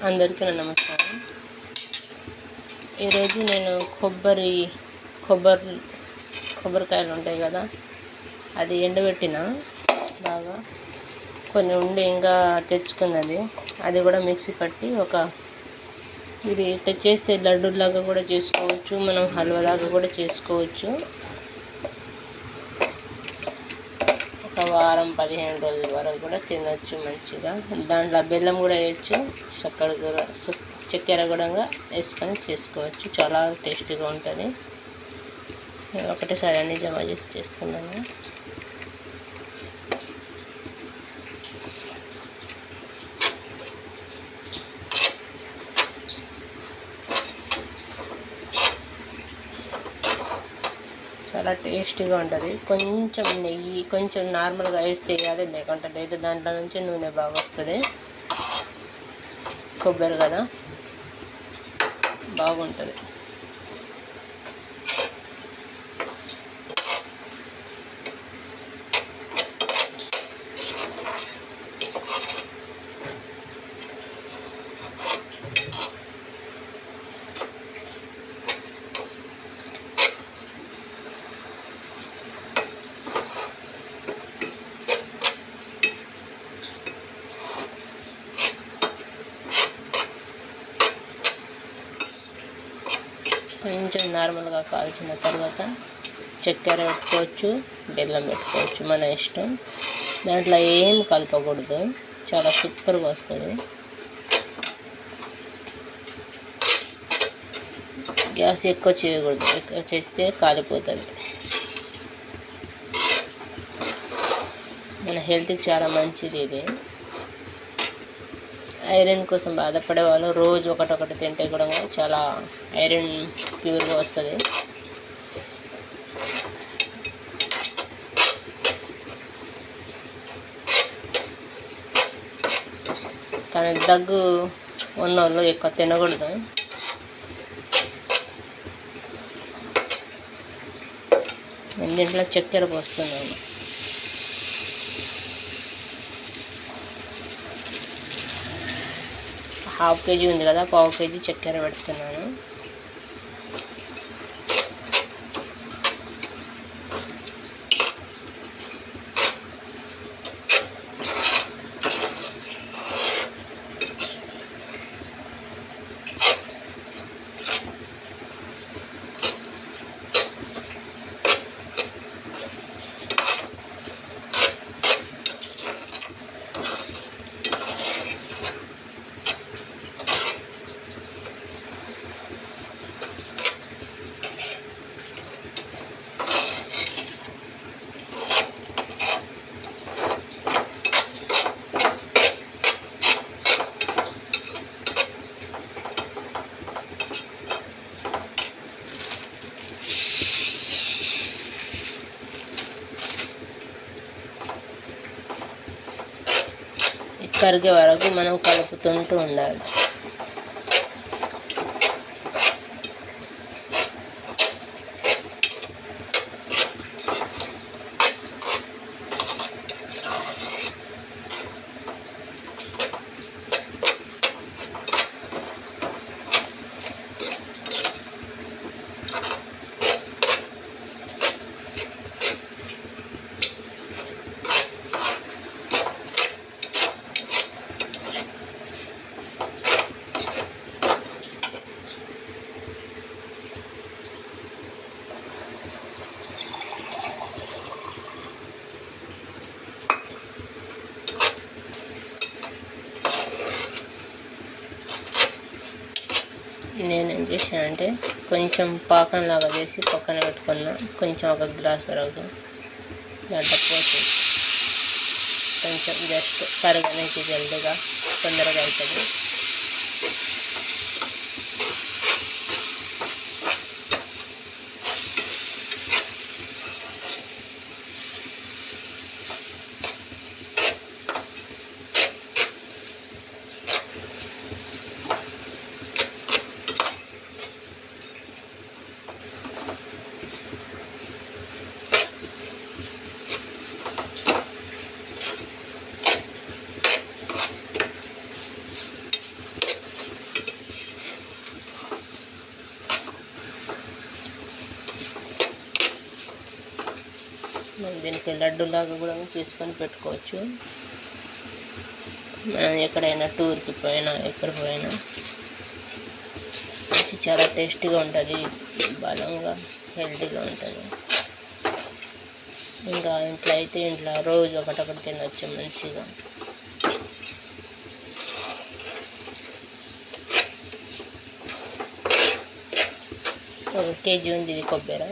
అందరికీ నమస్కారం. ఈరోజు నేను కొబ్బరికాయలు ఉంటాయి కదా, అది ఎండబెట్టిన బాగా కొన్ని ఉండి ఇంకా తెచ్చుకున్నది, అది కూడా మిక్సీ పట్టి ఇది ఇట్లా చేస్తే లడ్డూలాగా కూడా చేసుకోవచ్చు, మనం హల్వాలాగా కూడా చేసుకోవచ్చు. ఒక వారం 15 రోజుల వరకు కూడా తినొచ్చు మంచిగా. దాంట్లో బెల్లం కూడా వేయచ్చు, చక్కెర కూడా వేసుకొని చేసుకోవచ్చు. చాలా టేస్టీగా ఉంటుంది. ఒకటేసారి అన్ని జమ చేసి చేస్తున్నాను. చాలా టేస్టీగా ఉంటుంది. కొంచెం నెయ్యి కొంచెం నార్మల్గా వేస్తే వేయాలి, లేకుంటే లేదు. దాంట్లో నుంచి నూనె బాగా వస్తుంది. కొబ్బరి కదా, బాగుంటుంది. కొంచెం నార్మల్గా కాల్చిన తర్వాత చక్కెర పెట్టుకోవచ్చు, బెల్లం పెట్టుకోవచ్చు, మన ఇష్టం. దాంట్లో ఏం కలపకూడదు, చాలా సూపర్గా వస్తుంది. గ్యాస్ ఎక్కువ చేయకూడదు, ఎక్కువ చేస్తే కాలిపోతుంది. మన హెల్త్కి చాలా మంచిది ఇది. ఐరన్ కోసం బాధపడే వాళ్ళు రోజు ఒకటొకటి తింటే కూడా చాలా ఐరన్ ప్యూర్గా వస్తుంది. కానీ దగ్గు ఉన్నోళ్ళు ఎక్కువ తినకూడదు. నేను దీంట్లో చక్కెర పోస్తున్నాను. ½ కేజీ ఉంది కదా, ½ కేజీ చక్కెర పెడుతున్నాను. కరిగే వరకు మనం కలుపుతుంటూ ఉండాలి. నేనేం చేశానంటే కొంచెం పాకంలాగా చేసి పక్కన పెట్టుకున్నా. కొంచెం ఒక గ్లాస్ వరకు దాంట్లో పోసి కొంచెం జస్ట్ కరగడానికి జల్దిగా తొందరగా అవుతుంది. దీనికి లడ్డూలాగా కూడా చేసుకొని పెట్టుకోవచ్చు. మనం ఎక్కడైనా టూర్కి పోయినా ఎక్కడ పోయినా చాలా టేస్టీగా ఉంటుంది, బలంగా హెల్తీగా ఉంటుంది. ఇంకా ఇంట్లో అయితే ఇంట్లో రోజు ఒకటొకటి తినొచ్చు మంచిగా. ఒక కేజీ ఉంది ఇది కొబ్బరి.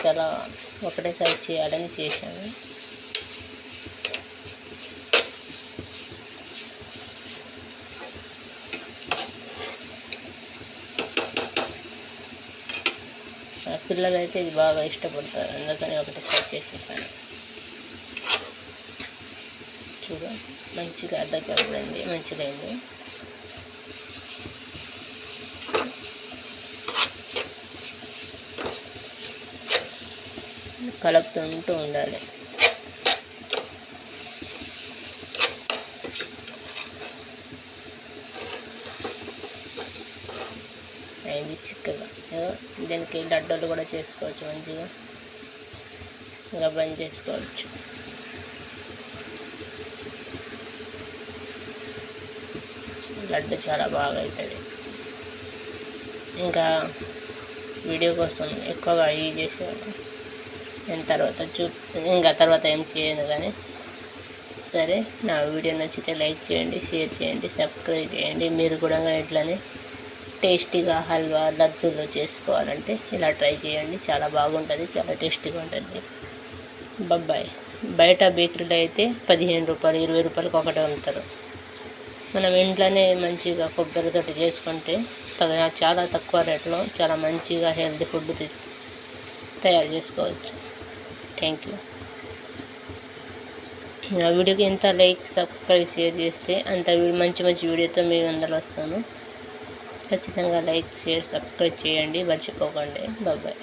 చాలా ఒకటేసారి చేయాలని చేశాను. పిల్లలు అయితే ఇది బాగా ఇష్టపడతారు, అందుకని ఒకటేసారి చేసేసాను. చూడ మంచిగా అద్దకైంది, మంచిగా అయింది. కలుపుతుంటూ ఉండాలి. అయింది చిక్కగా. దీనికి లడ్డూలు కూడా చేసుకోవచ్చు, మంచిగా ఇంకా బంద్ చేసుకోవచ్చు. లడ్డు చాలా బాగా అవుతుంది. ఇంకా వీడియో కోసం ఎక్కువగా ఇవి చేసేవాళ్ళు. నేను తర్వాత ఏం చేయను కానీ. సరే, నా వీడియో నచ్చితే లైక్ చేయండి, షేర్ చేయండి, సబ్స్క్రైబ్ చేయండి. మీరు కూడా ఇట్లానే టేస్టీగా హల్వా లడ్డూలు చేసుకోవాలంటే ఇలా ట్రై చేయండి. చాలా బాగుంటుంది, చాలా టేస్టీగా ఉంటుంది. బొబ్బాయి బయట బేకరీలో అయితే 15 రూపాయలు 20 రూపాయలకి ఒకటి అమ్ముతారు. మనం ఇంట్లోనే మంచిగా కొబ్బరితోటి చేసుకుంటే చాలా తక్కువ రేట్లో చాలా మంచిగా హెల్తీ ఫుడ్ తయారు చేసుకోవచ్చు. Thank you. నా వీడియోకి ఎంత లైక్ సబ్స్క్రైబ్ షేర్ చేస్తే అంత మంచి మంచి వీడియోతో మీ అందరూ వస్తాను. ఖచ్చితంగా లైక్ షేర్ సబ్స్క్రైబ్ చేయండి, మర్చిపోకండి. బాయ్.